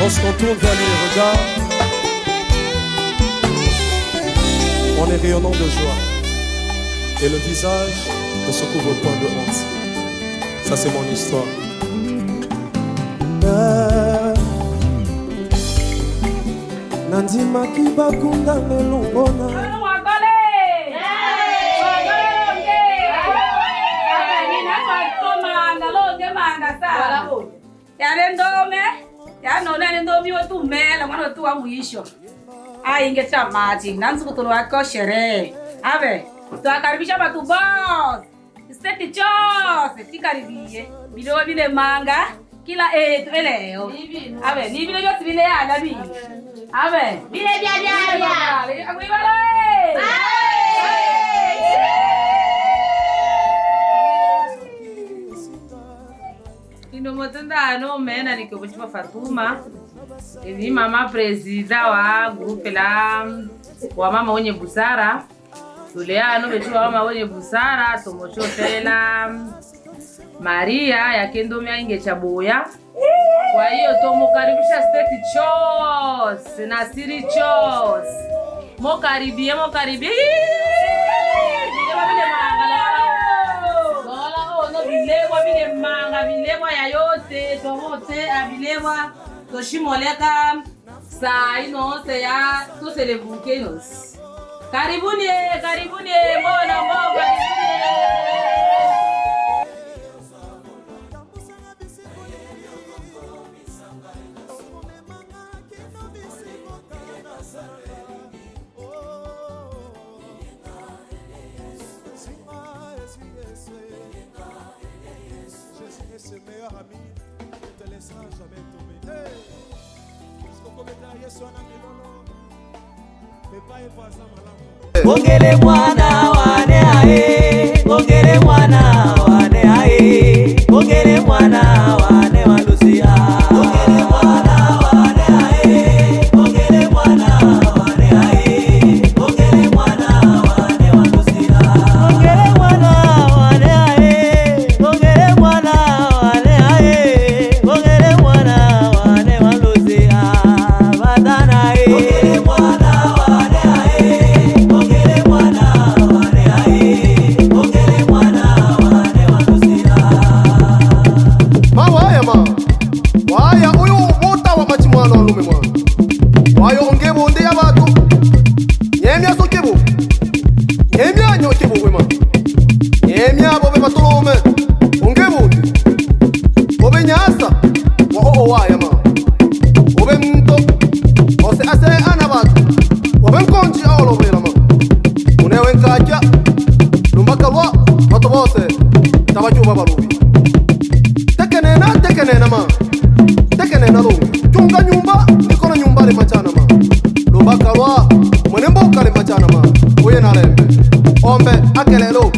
Lorsqu'on tourne vers les regards, on est rayonnant de joie. Et le visage ne se couvre point de honte. Ça c'est mon histoire. Nandima kibakunda melongona. Ndomi wetu mela mwana wetu wa mwisho. Ingecha maji. Nanzi kutulu wako sherehe. Abe, tuwakaribisha watu boss. State chose. Tikaribie. Video vile manga. Kila tueleo. Abe, ni vile yote vile ala vile. Abe, vile vya. Akwibale. Ndo motenda no mena nikobuchima Fatuma. Ni mama presida wa grupe la wa mama wenye busara. Tulea no betu wa mama wenye busara tomochotela Maria ya kendomia ingechaboya. Kwa hiyo tomokaribisha State Chose na Siri Chose. Mokaribie. Vilebwa ya yote tomote avilebwa toshimoleka saa inose ya toselevukenos. Karibuni mbona C'est le meilleur ami, ne te laissera jamais tomber. Hey! Parce qu'on commet Yesu anamilolo. Pepa et voisin malamu. Gongele mwana wane ae, gongele mwana wane ae, gongele mwana wane walusia. Gongele mwana wane ae, gongele mwana wane ae, gongele mwana wane walusia. Gongele mwana wane ae, gongele mwana wane ae, gongele mwana wane walusia. Badana ae, gongele mwana wane ae, gongele mwana wane ae, gongele mwana wane walusia. Mawaya ma waya uyu muta wa machimwana lume mwana wayo ongebo ndi abantu nyemya sokebo nyemya nyokebo wema nyemya bobe batulume ongebo ndi bobe nyasa wa o waya ma bobe mto ose ase ana batu bobe nkonji awolo bela ma unewe nkajya lumbakalwa bato bose tabajuba barubi tekenena ma tekenena lunga chunga nyumba nikona nyumba le machana ma lubakalwa mwene mboka le machana ma uye na lembe ombe akelelo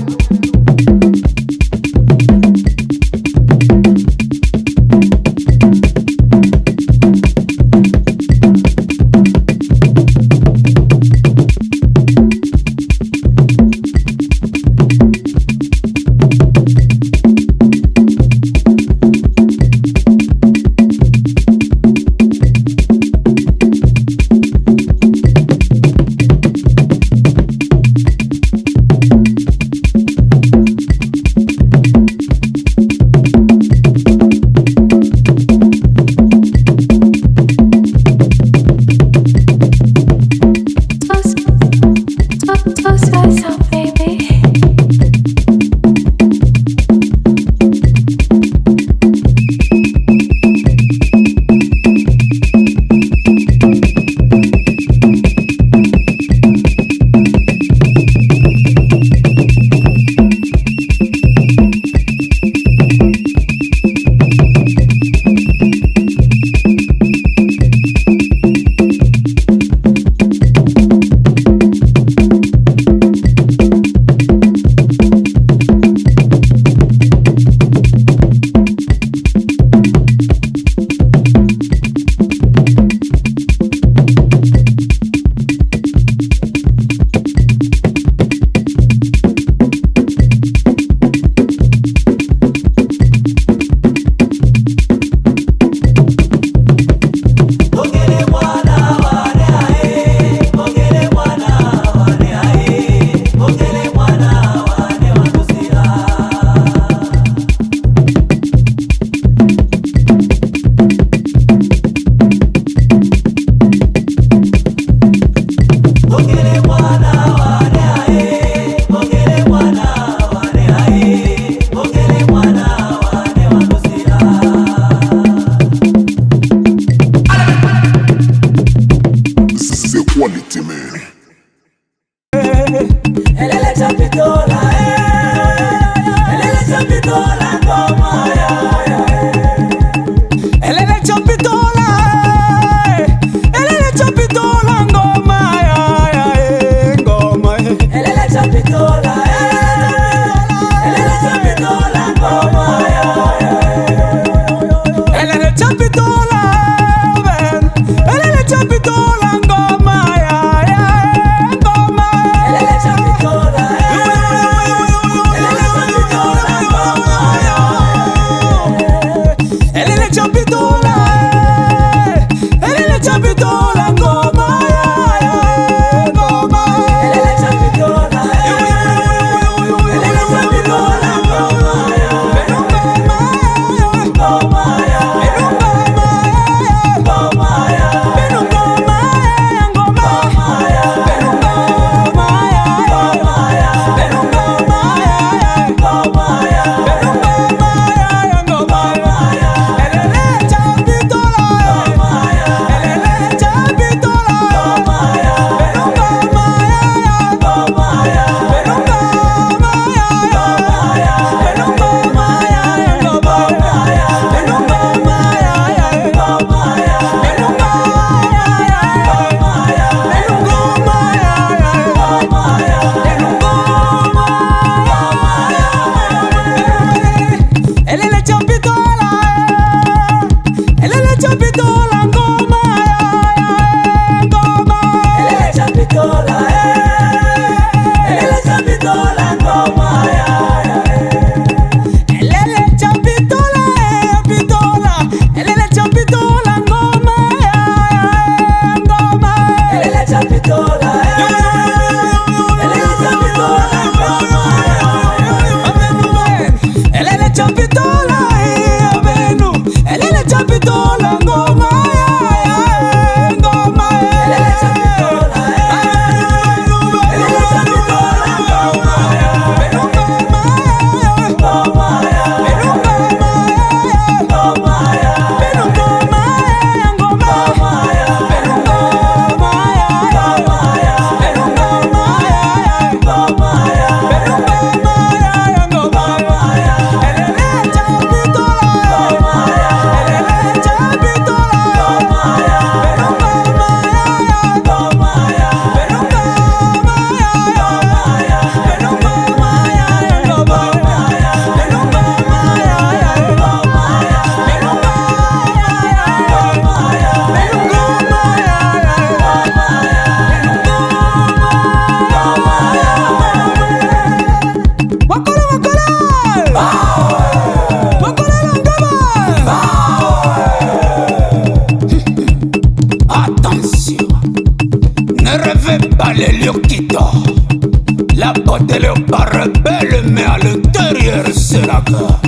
La botte est pas rebelle, mais à l'intérieur c'est la guerre.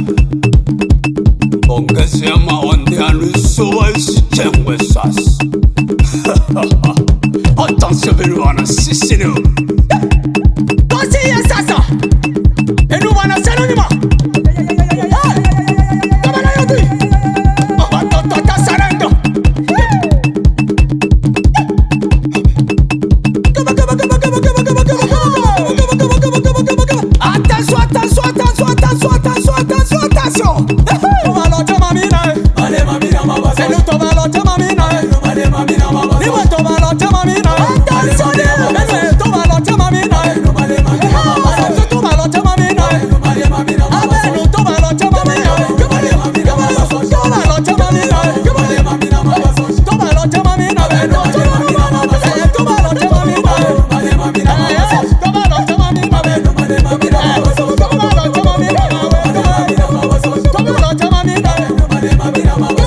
Ongesema ondianu suwais chengwesas. Attention benuana sisinu. Tosi ya sasa. Benuana sanonima. Kamana yodi. Batota saranga. Attention. Toma lote mamina. Vale mamina mama. C'est nous toma lote mamina. Vale mamina mama. Dis-moi toma lote mamina. Attention. Toma lote mamina. Vale mamina mama. Toma lote mamina. Vale mamina mama. Amen. Toma lote mamina. Vale mamina mama. Toma lote mamina. Vale mamina mama. Toma lote mamina. Toma lote mamina. Toma lote mamina. Vale mamina mama. Toma lote mamina. Vale mamina mama.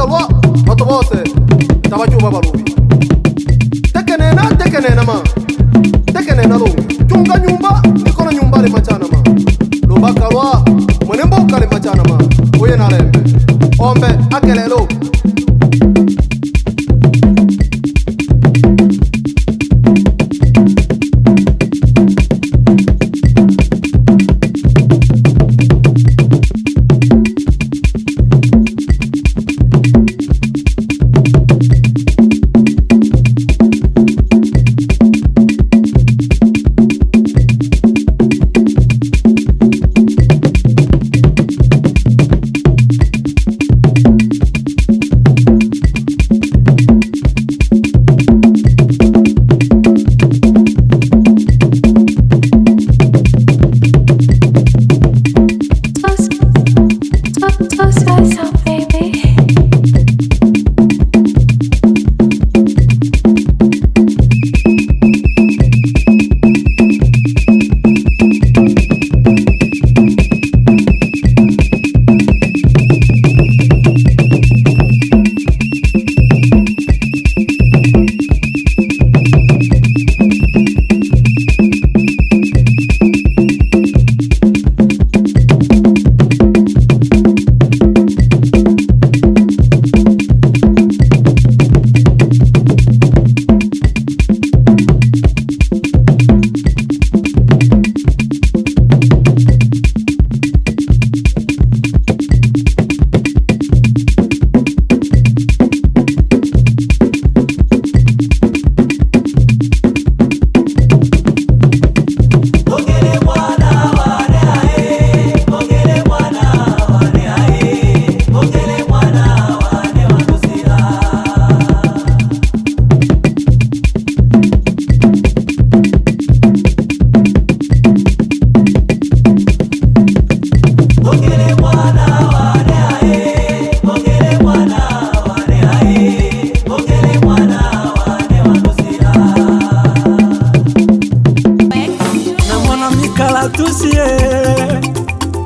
bakalwa bato bose tabacyuba barubi tekenena ma tekenena lunga chunga nyumba nikona nyumba le machana ma lo bakalwa mwenembo kale machana ma oye na lembe ombe akelelo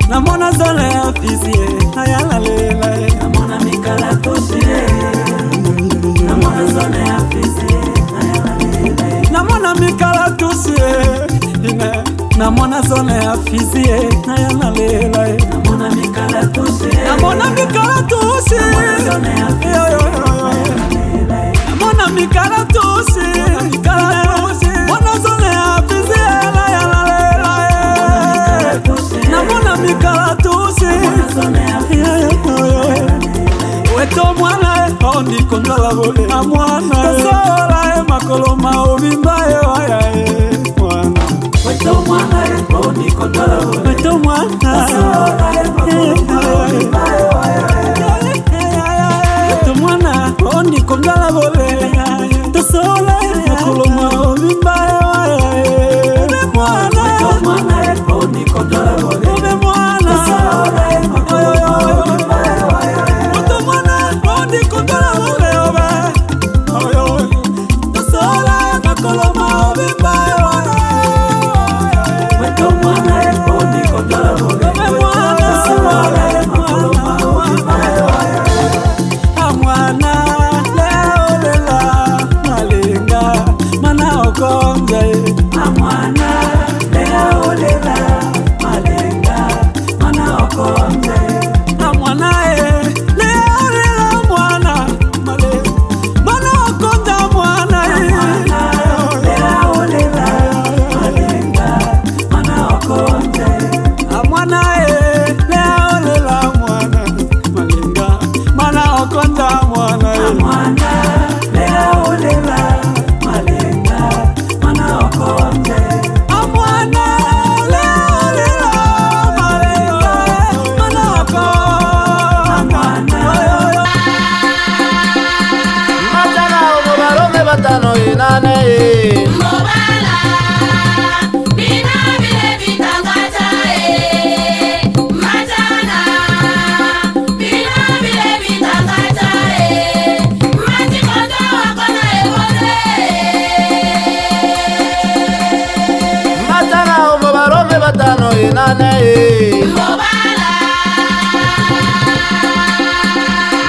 Namona zone ya fizie ayala lela namona mikala tosie namona zone ya fizie ayala lela namona mikala tosie namona zone ya fizie ayala lela namona mikala tosie namona mikala tosie namona mikala tosie namona zone ya fizie ayala lela namona mikala tosie weto mwana ondi kondala bole na mwana sola makolo maobimba waya mwana weto mwana ondi kondala bole weto mwana sola makolo maobimba waya weto mwana ondi kondala bole sola makolo maobimba waya mwana weto mwana ondi kondala bole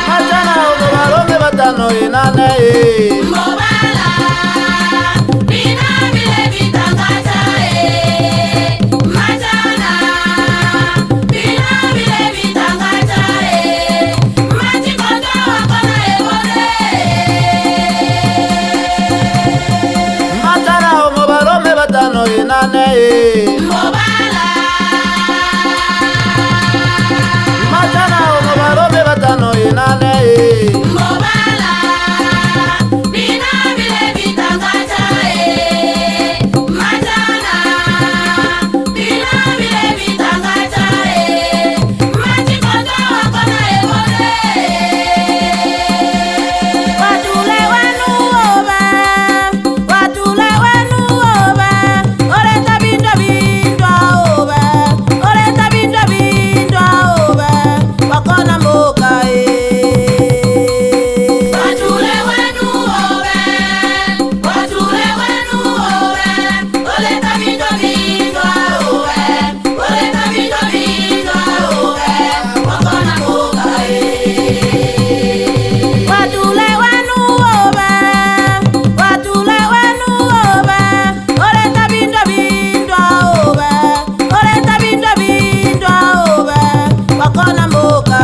Matana batano inane Mobala Nina vile vitangata Matana Nina vile vitangata Matikoto wakona ebode Matana omobarome batano inane Mobala Matana omobarome batano inane Mobala Nina vile vitangata Matana Nina vile vitangata Matikoto wakona ebode Watule wanu oba, watule wanu oba, oreta bindwa bindwa oba, oreta bindwa bindwa oba, wakona mboka Watule wenu obe, watule wenu obe, oleta bindwa bindwa obe, oleta bindwa bindwa obe, wakona mboka Watule wanu oba, watule wanu oba, oreta bindwa bindwa oba, oreta bindwa bindwa oba, wakona mboka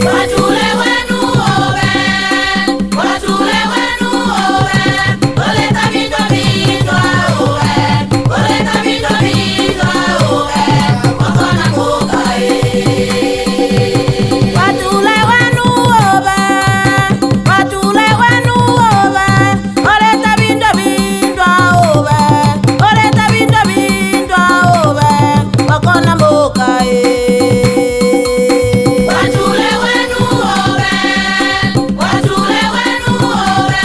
Watule wenu obe, watule wenu obe, oleta bindwa bindwa obe, oleta bindwa bindwa obe, wakona mboka Watule wanu oba, watule wanu oba, oreta bindwa bindwa oba, oreta bindwa bindwa oba, wakona mboka Watule wenu obe, watule wenu obe,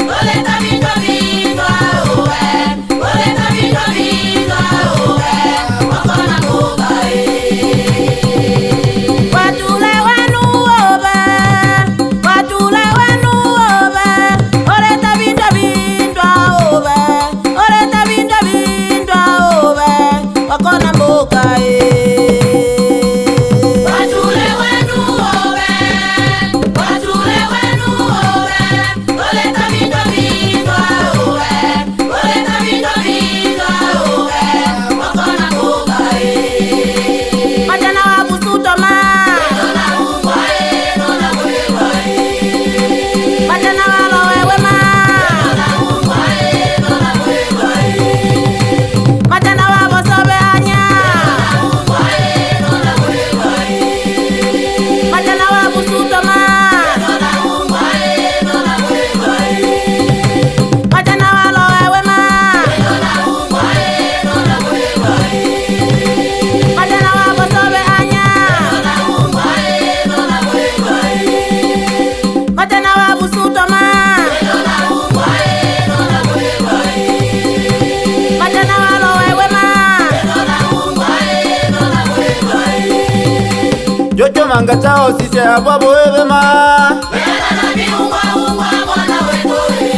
oleta bindwa bindwa obe, oleta bindwa bindwa obe, wakona mboka Watule wanu oba, watule wanu oba, oreta bindwa bindwa oba, oreta bindwa bindwa oba, wakona mboka Watule wenu obe, watule wenu obe, oleta bindwa bindwa obe, oleta bindwa bindwa obe, wakona mboka Matana wa busutoma, Nona ungwa nona kulewa matana wa lowewe ma, Nona ungwa nona kulewa matana wa bosobe anya, ungwa nona kulewa matana wa busutoma, Nona ungwa nona kulewa matana wa lowewe ma, Nona ungwa nona kulewa matana wa bosobe anya, Nona ungwa nona kulewa matana wa busutoma, Nona ungwa nona kulewa matana wa lowewe ma, Nona ungwa nona kulewa Jojo manga chao sise abwabo ebema Yala na biungwa ungwa mwana wetu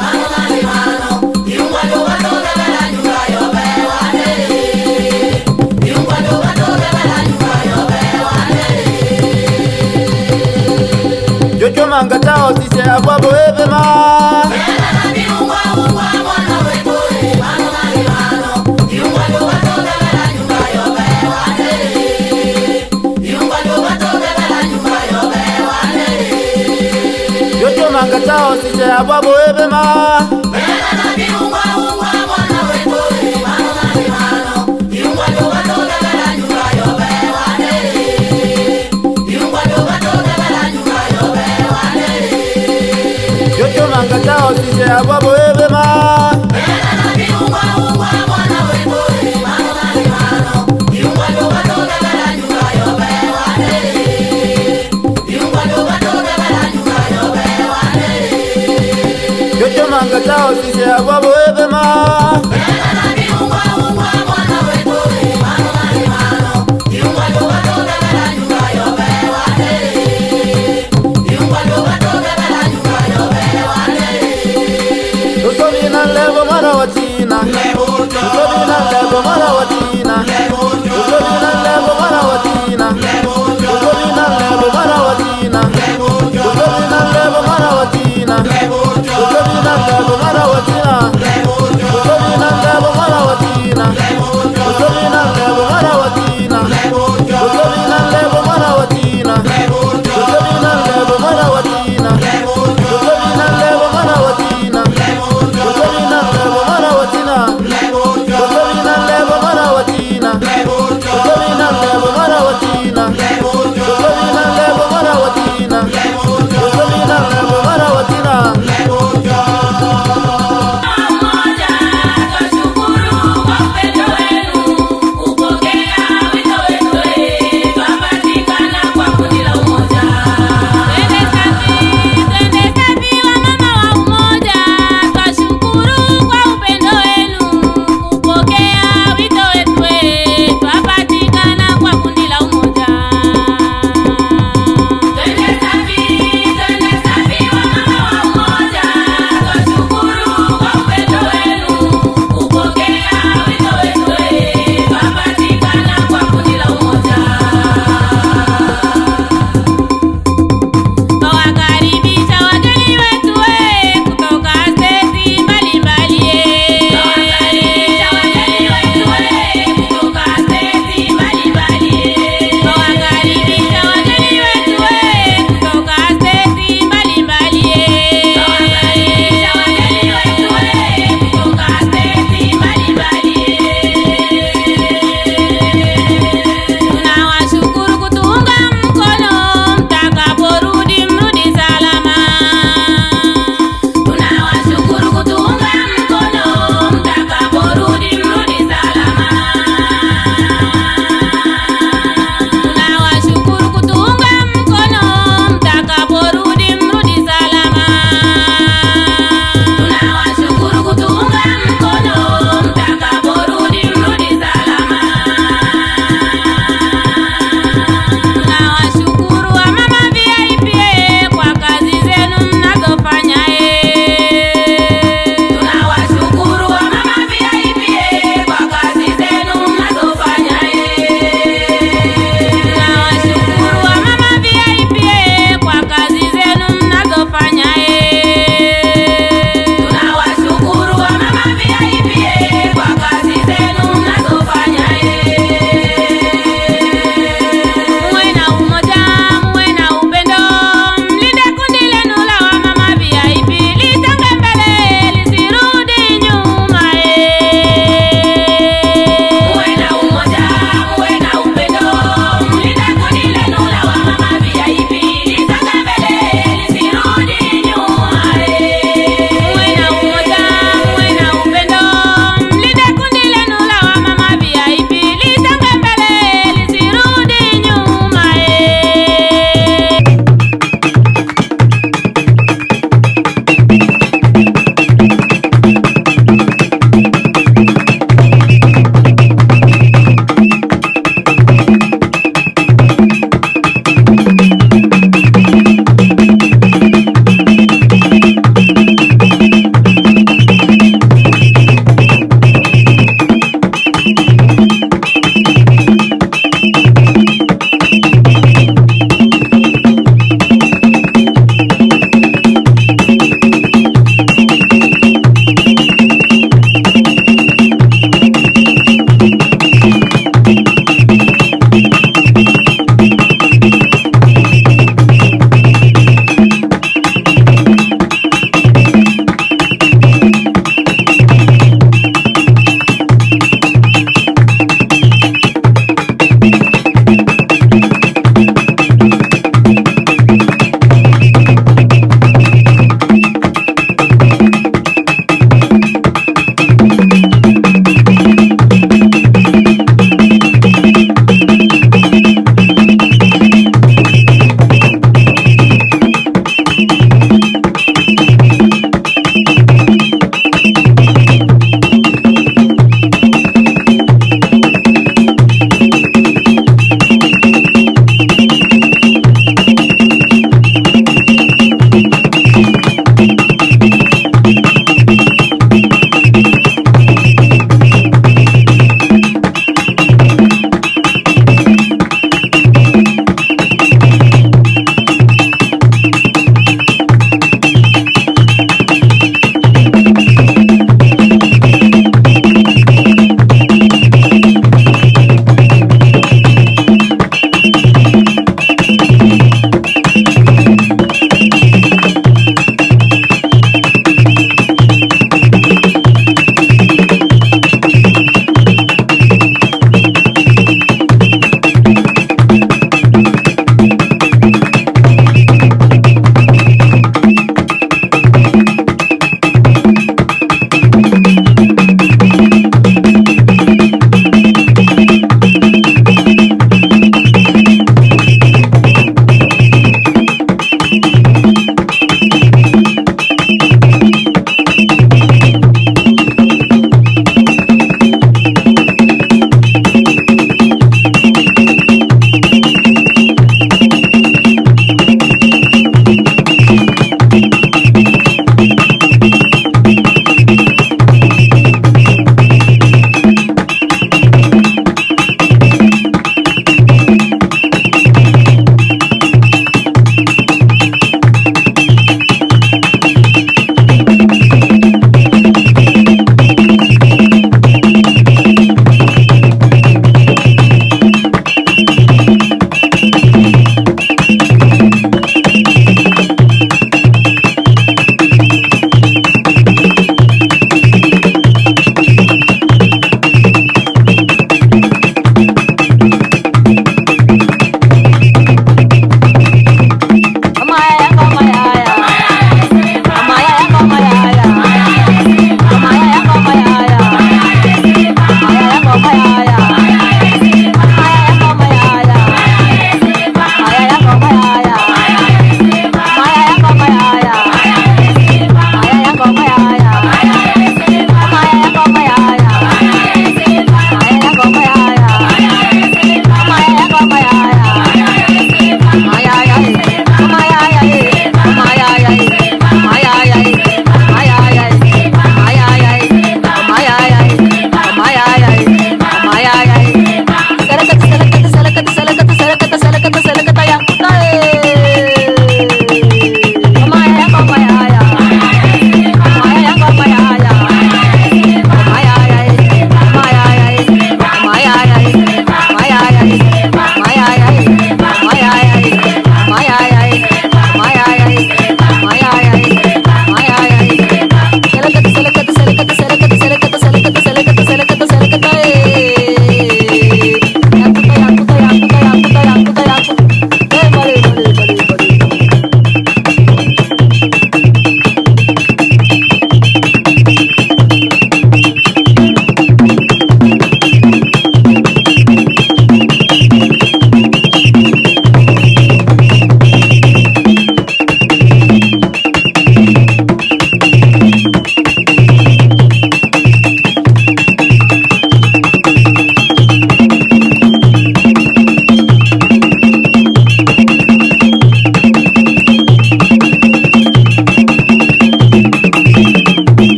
mano na limano Biungwa ndo watoke bela nyumba yobe wanele Biungwa ndo watoke bela nyumba yobe wanele Jojo manga chao sise abwabo ebema Yala na biungwa ungwa mwana wetu mano na limano Biungwa ndo watoke bela nyumba yobe wanele Biungwa ndo watoke bela nyumba yobe wanele Jojo manga chao sise abwabo ebema Bela na biungwa ungwa mwana wetu mano na limano Biungwa ndo watoke bela nyumba yobe wanele Biungwa ndo watoke bela nyumba yobe wanele Jojo manga chao sise abwabo ebema Bela na biungwa ungwa mwana wetu mano na limano Biungwa ndo watoke bela nyumba yobe wanele Biungwa ndo watoke bela nyumba yobe wanele Jojo manga chao sise abwabo ebema Bela na biungwa ungwa mwana wetu mano na limano Biungwa ndo watoke bela nyumba yobe wanele Biungwa ndo watoke bela nyumba yobe wanele Tusoni na lebo mara watina Tusoni na lebo mara watina Tusoni na lebo mara watina Tusoni na lebo mara watina Tusoni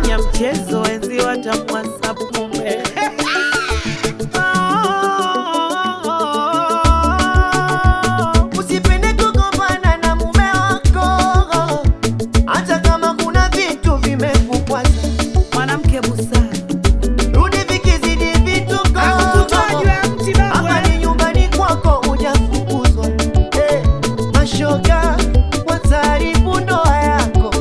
fanya mchezo enzi watamwasabu mume. Usipende kugombana na mume wako, hata kama kuna vitu vimekukwaza. Mwanamke busara, rudi vikizidi vituko. Hapa ni nyumbani kwako, hujafukuzwa. Mashoga wataharibu ndoa yako,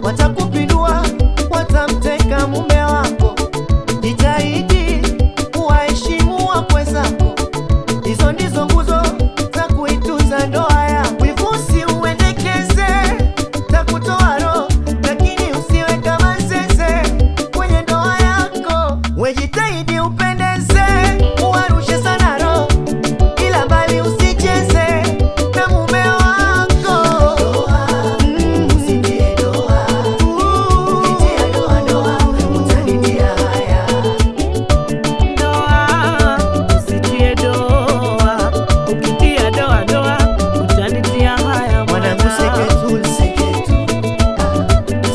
watakupindua, watamteka mume wako. Jitahidi kuwaheshimu wakwe zako, hizo ndizo nguzo za kuitunza ndoa yako. Wivusi uendekeze, takutoa roho, lakini usiwe kama zeze kwenye ndoa yako. Wejitahidi upendeze, uwarushe sana roho, ila mbali usicheze na mume wako. Usitie doa, ukitia doa, utanitia haya. usitie doa, ukitia doa, utanitia haya. Mwanangu seketul, seketu,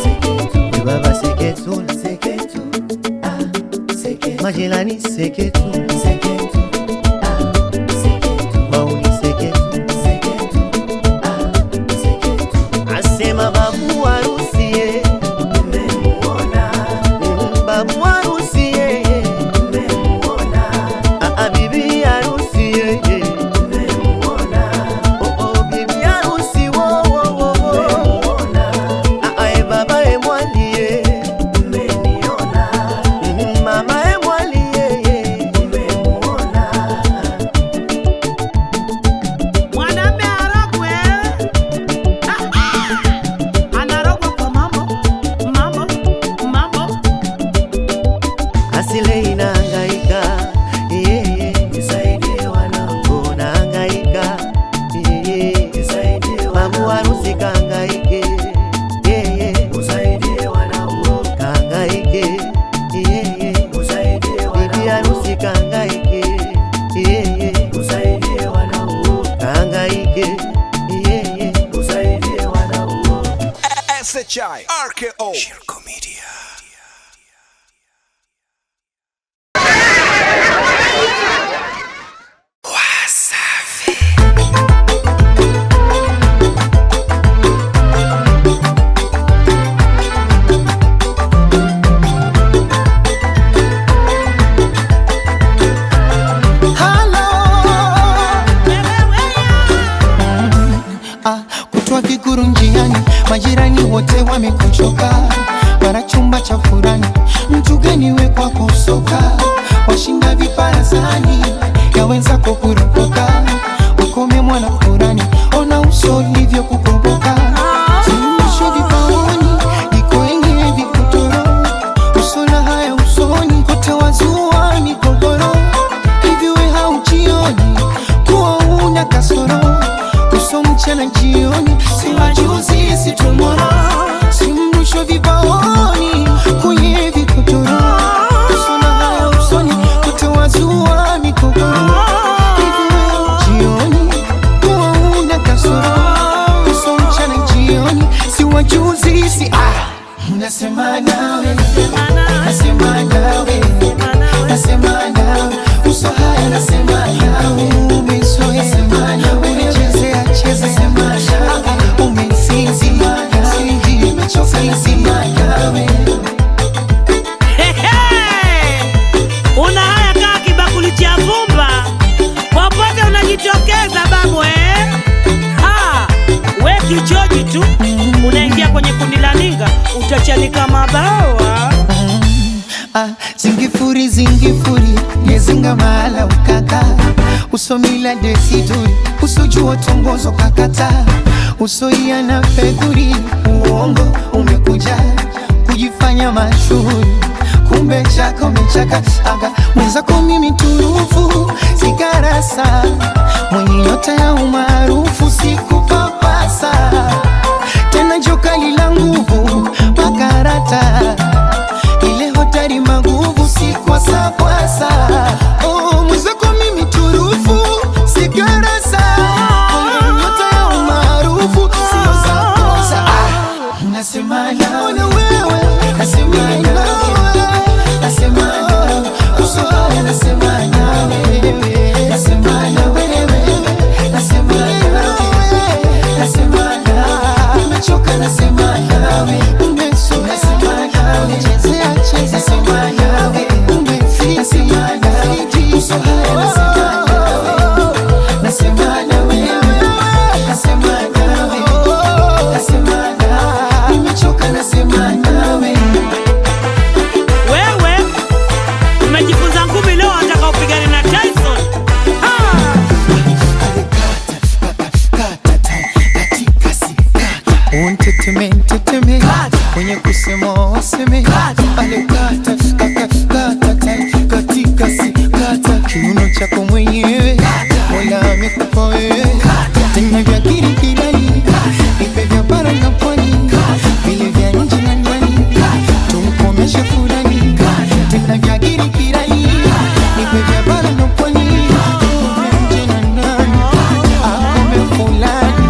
seketu. Baba seketul, seketu, seketu. Majirani seketu, seketu, seketu. Mauni seketu, seketu, seketu. Asema babu harusi mmemuona, babu harusi mmemuona, bibi harusi mmemuona, bibi harusi mmemuona, baba mwali mmeniona, mama mwali mmemuona. Mwanaume arogwe, anarogwa kwa mambo. Asile inahangaika, nisaidie wanangu, nahangaika, nisaidie babu harusi kahangaike, usaidie wanangu, kahangaike, usaidie wanangu, bibi harusi kahangaike, usaidie wanangu, kahangaike, usaidie wanangu. SHI RKO Shirko Media. Kutwa viguru njiani, majirani wote wamekuchoka, mara chumba cha furani, mtu gani we kwako soka, washinda viparazani ya wenzako kuropoka, ukome mwana furani, ona uso ulivyo kukomboka, zimisho vipaoni, iko enye vikutoro, usola haya usoni, kote wazua migogoro, hivi we haujioni kuwa una kasoro, uso mchana jioni, si wajuzi si tomorrow, si mrusho vibaoni kwenye vikotoro, uso na haya usoni, kote wazua mikogoro, hivi wewe jioni kuwa una kasoro, uso mchana jioni, si wajuzi si nasema nawe, nasema nawe, nasema nawe, uso haya nasema nawe, umezoea nasema nawe, unachezea cheza sema nawe, umesinzi sinzi, umechoka nasema nawe. Una haya kaa kibakuli cha vumba, popote unajitokeza babu we kichoji tu, unaingia kwenye kundi la ninga, utachanika mabawa. Zingifuri zingifuri yezinga mahala ukaka, usomila desiduri, usojua tongozo kakata, usoia na fedhuri, uongo umekuja kujifanya mashuhuri, kumbe chaka umechaka aga, mwenzako mimi turufu sigarasa, mwenye nyota ya umaarufu sikupapasa, tena joka lila nguvu makarata, ile hotari maguvu si kwa sakwasa, mwenzako mimi turufu sigarasa, mwenye nyota ya umaarufu sio za kosa. Nasema nawe, nasema nawe, Teteme kwenye kusema waseme ale kata katika si kata kiuno chako mwenyewe wala amekupa wewe tena vya kirikirani ipe vya bara na pwani vile vya nje na ndani tumkomeshe furani tena vya kirikirani ipe vya bara na pwani vya nje na ndani akome fulani.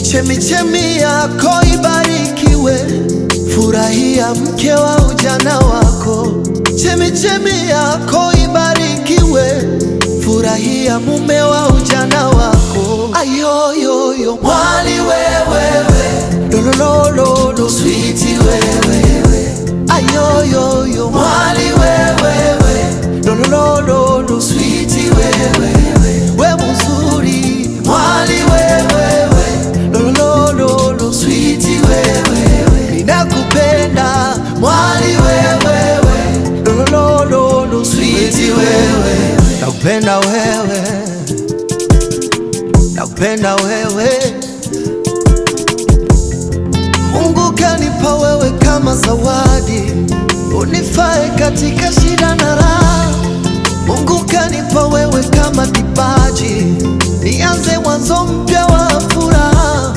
Chemichemi yako ibarikiwe, furahia mke wa ujana wako. Chemichemi yako ibarikiwe, furahia mume wa ujana wako. Ayoyoyo mwali wewewe, lolololo sweetie wewewe. Ayoyoyo mwali wewewe, lolololo sweetie wewewe. We mzuri mwali wewewe, lolololo sweetie wewewe. Ninakupenda mwali wewewe, lolololo sweetie wewewe. Nakupenda wewe, nakupenda wewe. Mungu kanipa wewe kama zawadi, unifae katika shida na raha. Mungu kanipa wewe kama kipaji, nianze mwanzo mpya wa furaha.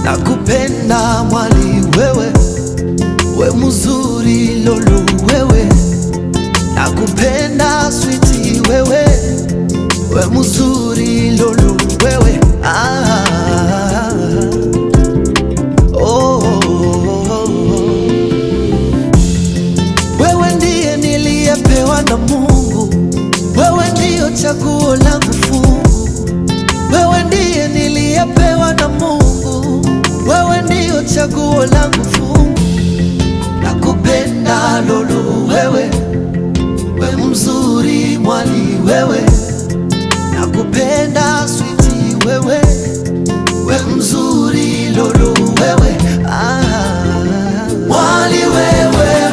Nakupenda mwali wewe, we mzuri lolo wewe. Nakupenda sweetie wewe, we mzuri lolo wewe. Wewe ndiye niliyepewa na Mungu, wewe ndiyo chaguo langu fungu. Wewe ndiye niliyepewa na Mungu, wewe ndiyo chaguo langu fungu. Nakupenda lolo wewe, we mzuri mwali wewe. Nakupenda sweetie wewe, we mzuri lolo wewe. Mwali wewe,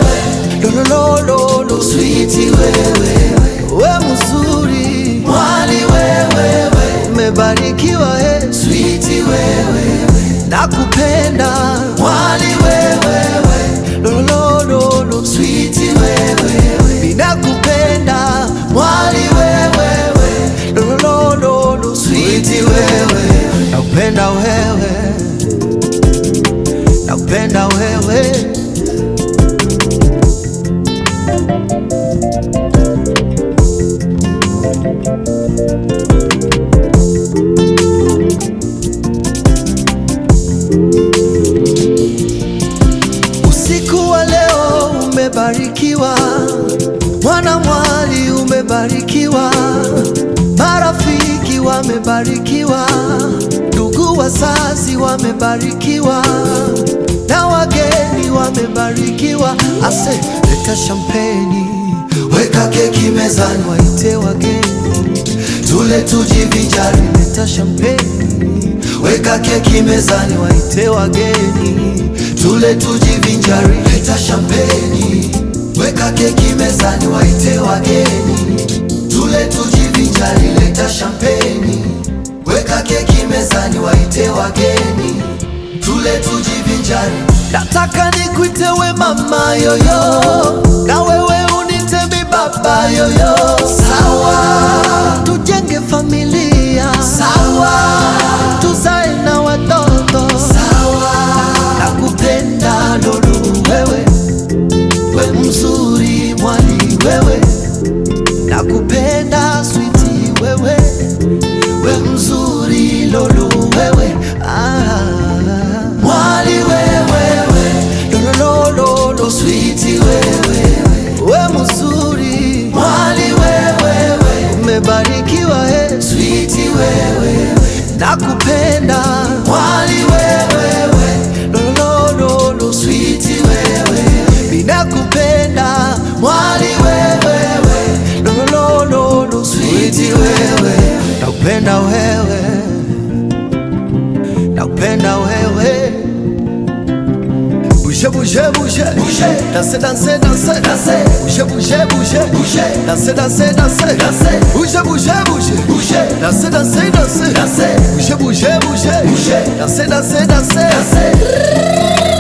lolololo sweetie wewe. We mzuri mwali wewe, umebarikiwa sweetie wewe. Nakupenda mwali wewe, lolololo sweetie wewe. Nakupenda mwali wewe, lolololo sweetie wewe. Nakupenda wewe, nakupenda wewe. Usiku wa leo umebarikiwa, mwana mwali umebarikiwa, marafiki wamebarikiwa, ndugu wazazi wamebarikiwa, na wageni wamebarikiwa. Ase leta champagne, weka keki mezani, waite wageni tule tujivinjari, leta champagne, weka keki mezani, waite wageni, tule tujivinjari, leta champagne, weka keki mezani, waite wageni, tule tujivinjari, leta champagne, weka keki mezani, waite wageni, tule tujivinjari. Nataka nikuite we mama yoyo, na wewe unite mi baba yoyo. Sawa, tujenge familia. Sawa, tuzae na watoto. Sawa, nakupenda lulu wewe, we mzuri mwali wewe, nakupenda sweetie wewe, we mzuri lulu wewe. Mwali wewe, lolo sweetie wewe, we mzuri. Mwali wewe, umebarikiwa sweetie wewe, nakupenda. Mwali wewe, lolo sweetie wewe, ninakupenda. Mwali wewe, lolo sweetie wewe, nakupenda wewe, nakupenda wewe. Bouge, bouge, bouge, bouge, danser, danser, danser, danser. Bouge, bouge, bouge, bouge, danser, danser, danser, danser. Bouge, bouge, bouge, bouge, danser, danser, danser, danser. Bouge, bouge, bouge, bouge, danser, danser, danser, danser.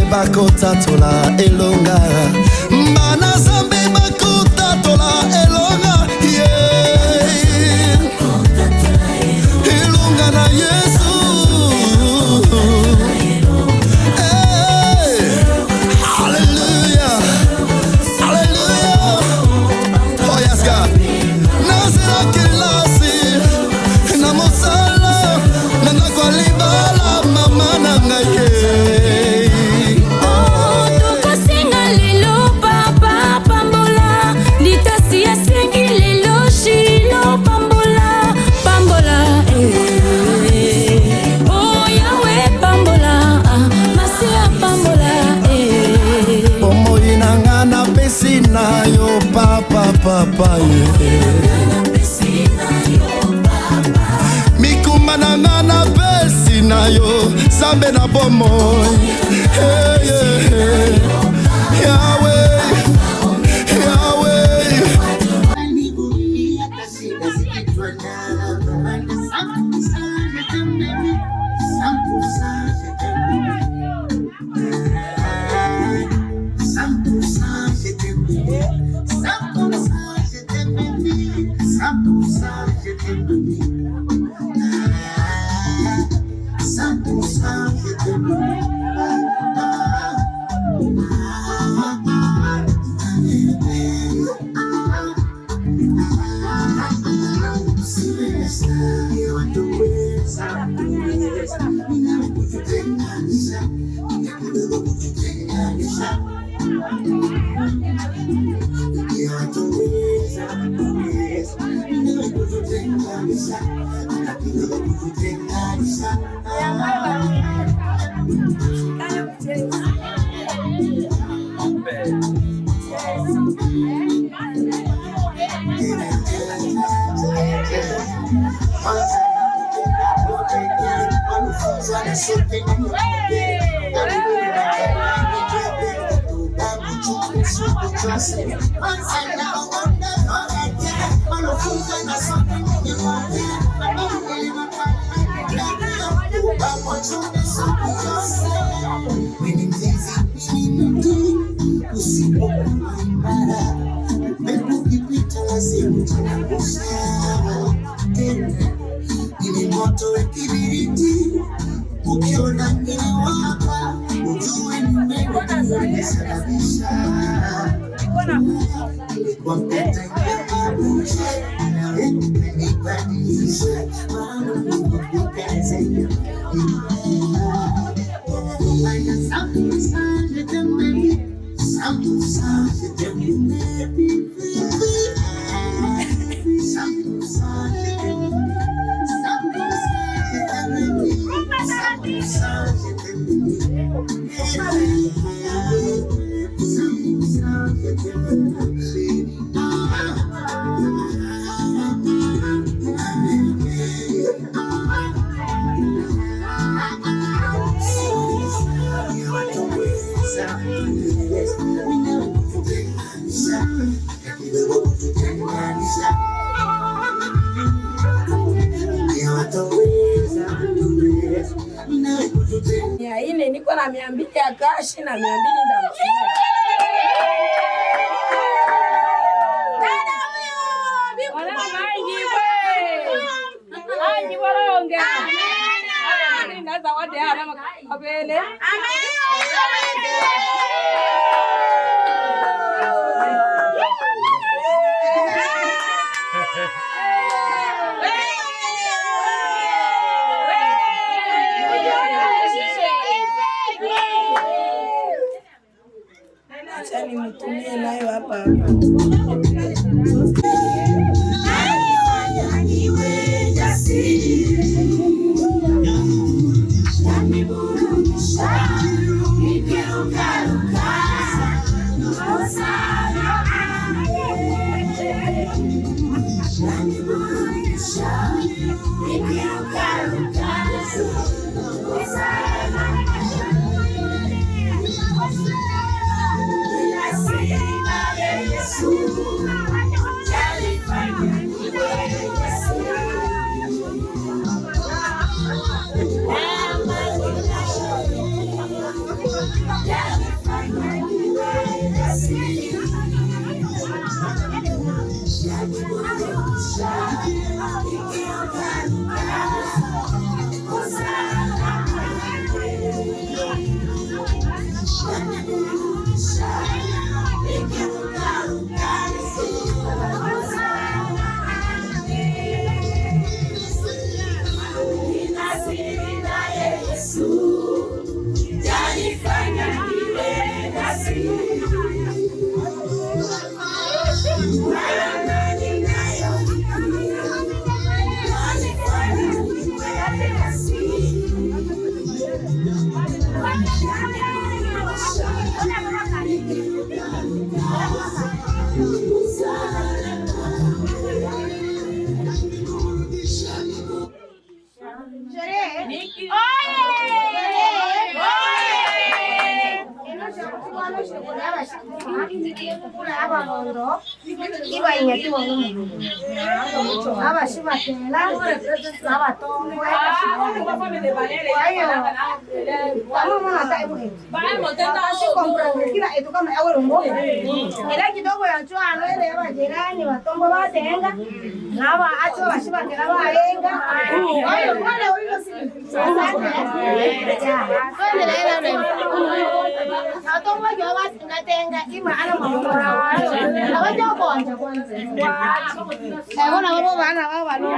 Bakota tola elonga, mana zambe bakota tola elonga, yeah. Elonga na Yesu, hey. Hallelujah, hallelujah. Oh yes God, nazira kilasi, na mosala, na nakwalibala mama na ngaye. Yo papa mikuma na nana pesi na yo sambe na bomo. Hey, yeah. Yahweh, Yahweh. Ya ine niko na 200 ya kashi na 200 ndamchukua. Acha nimtumie nayo hapa hapa. Nawa acho washiba kila waenga. Oyo wale huyo si. Kwani leo leo. Hatomwa jawa ngatenga ima ana mambo. Awaje kwanza kwanza. Bona babo bana baba no.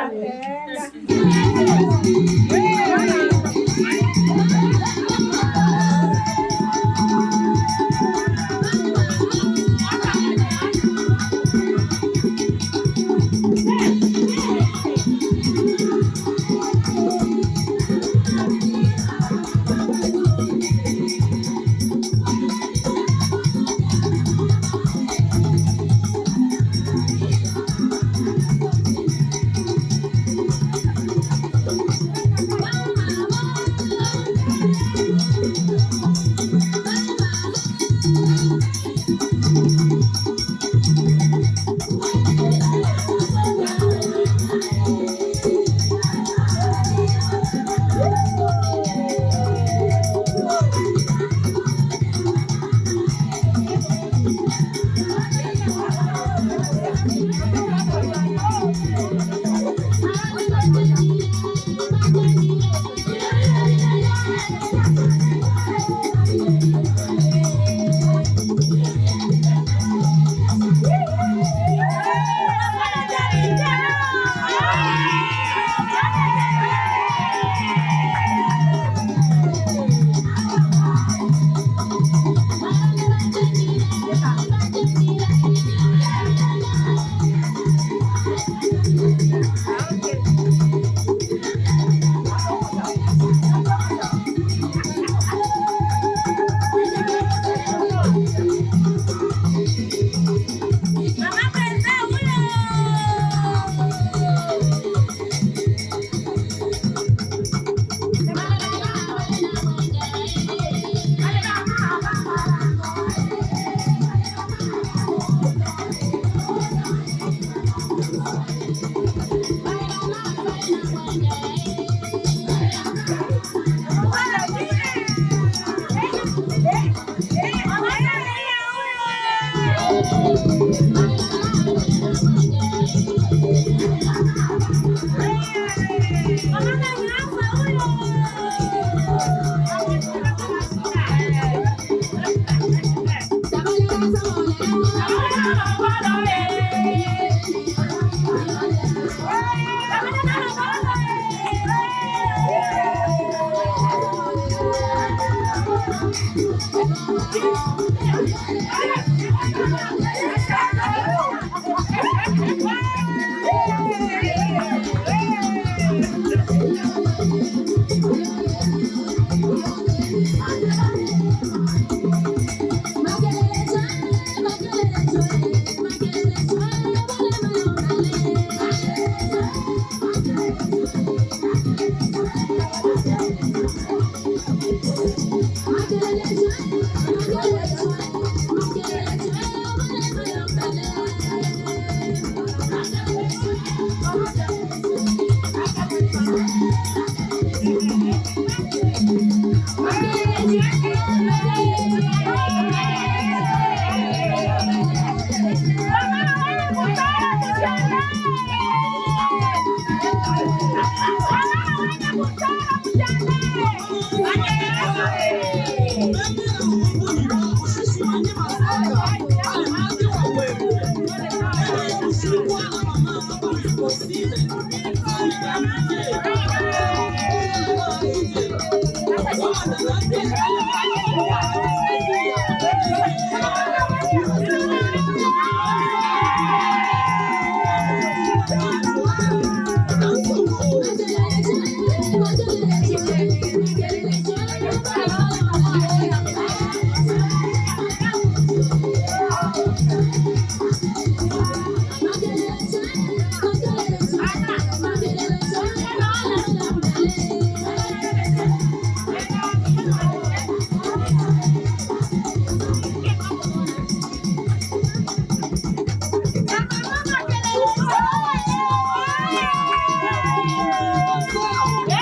Yeah.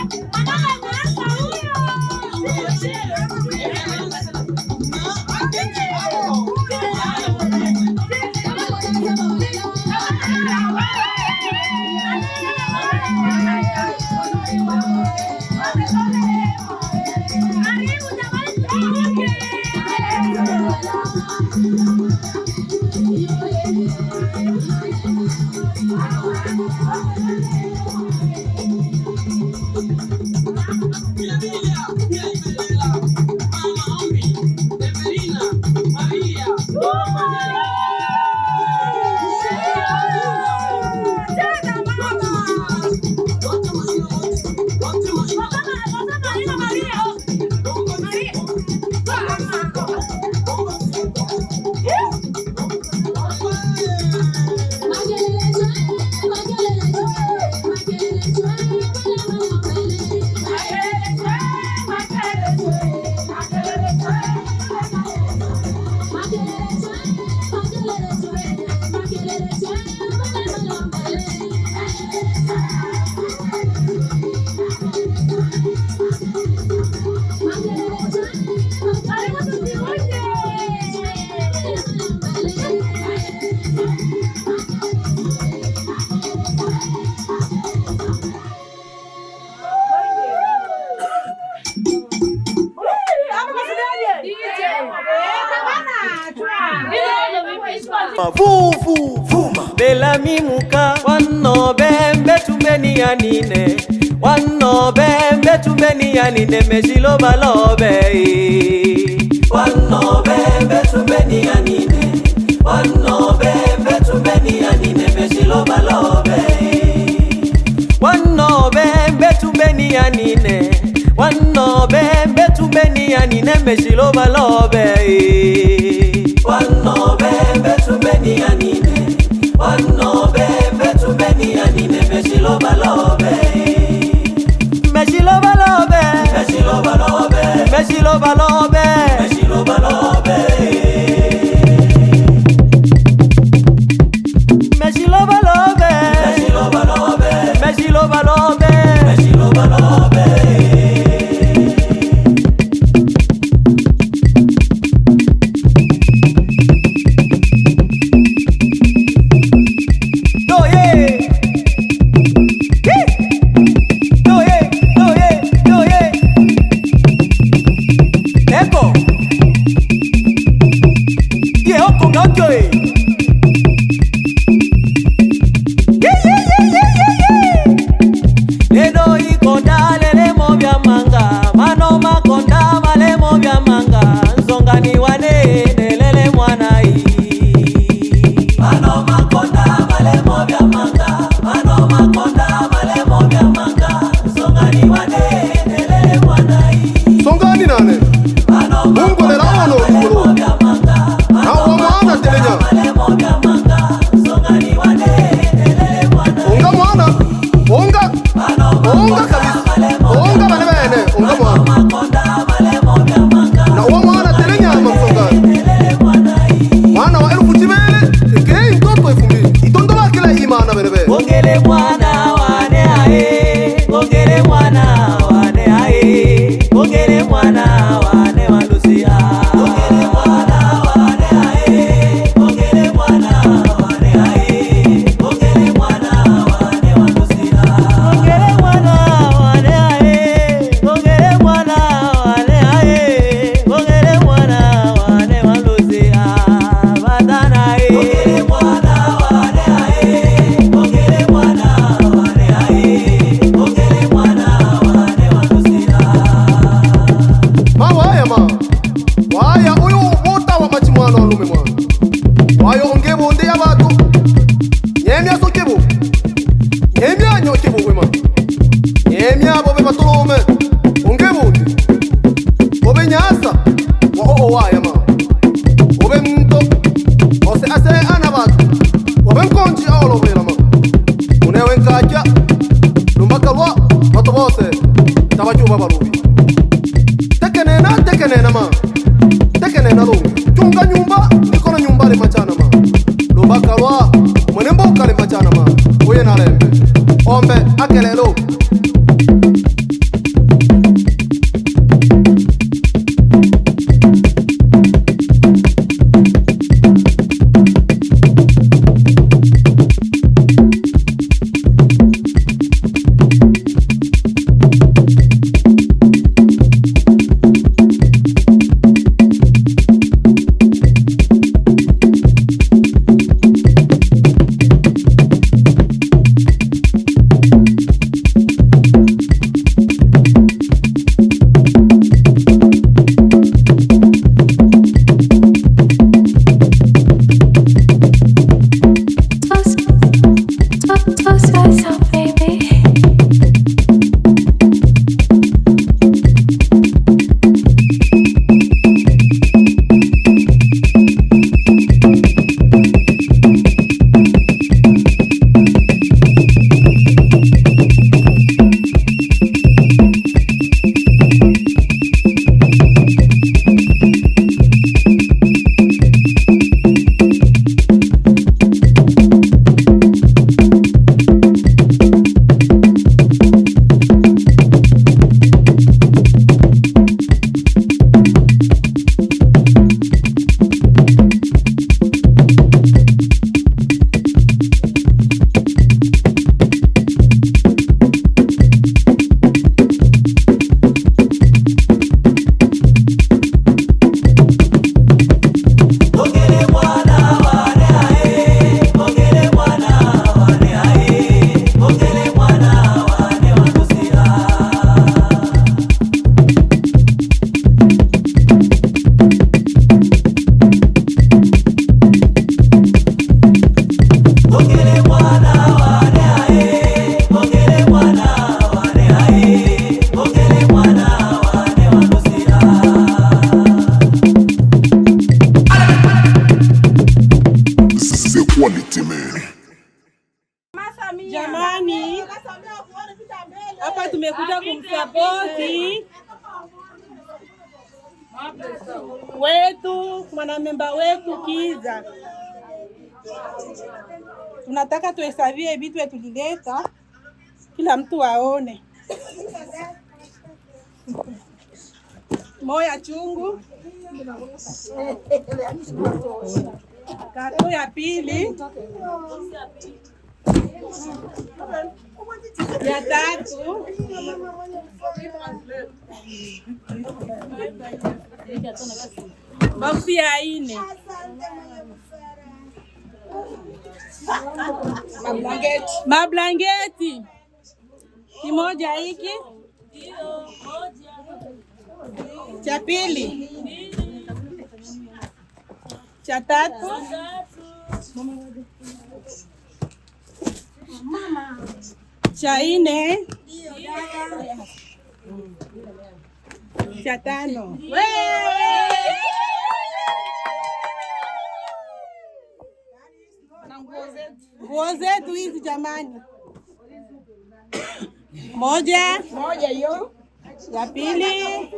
Fufu fuma Belami muka Wano bembe tumbeni ya nine Wano bembe tumbeni ya nine Meshilo balobe Wano bembe tumbeni ya nine Wano bembe tumbeni ya nine Meshilo balobe Wano bembe tumbeni ya nine Wano bembe tumbeni ya nine Meshilo balobe Wano bembe tumbeni ya nine Wano bembe tumbeni ya nine Meshilo balobe Meshilo balobe Meshilo balobe Meshilo balobe Meshilo balobe Meshilo balobe Meshilo balobe Meshilo balobe Meshilo balobe Ombe akelelo kumsapoti wetu mwanamemba wetu Kiza. Tunataka tuhesabie vitu tulileta, kila mtu aone. Moya chungu, kato ya pili, ya tatu, boksi ya ine, mablangeti kimoja hiki, cha pili, cha tatu, cha ine, cha tano. Nguo zetu hizi jamani. Moja hiyo, ya pili,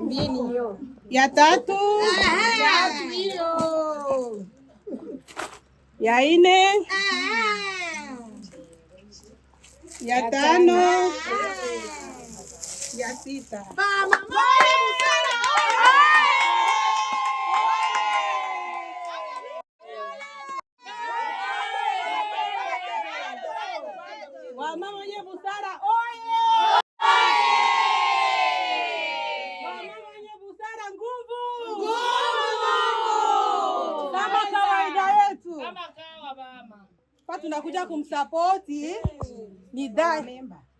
mbili hiyo, ya tatu hiyo, ya ine, ya tano, ya sita. Wamama wenye busara oye! Wamama wenye busara nguvu! Kama kawaida yetu. Kwa tunakuja kumsapoti ni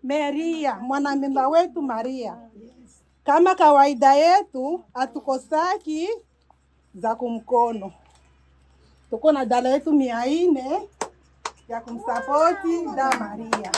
Maria, mwanamemba wetu Maria. Kama kawaida yetu hatukosaki za kumkono. Tuko na dala yetu 400 ya kumsapoti da Maria.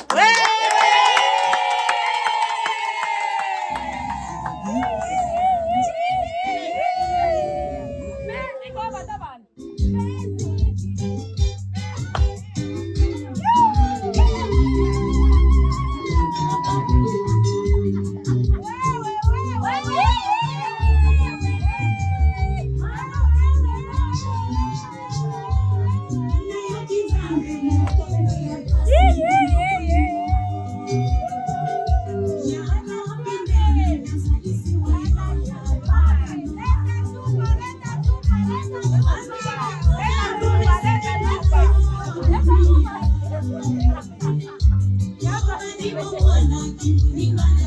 Ninga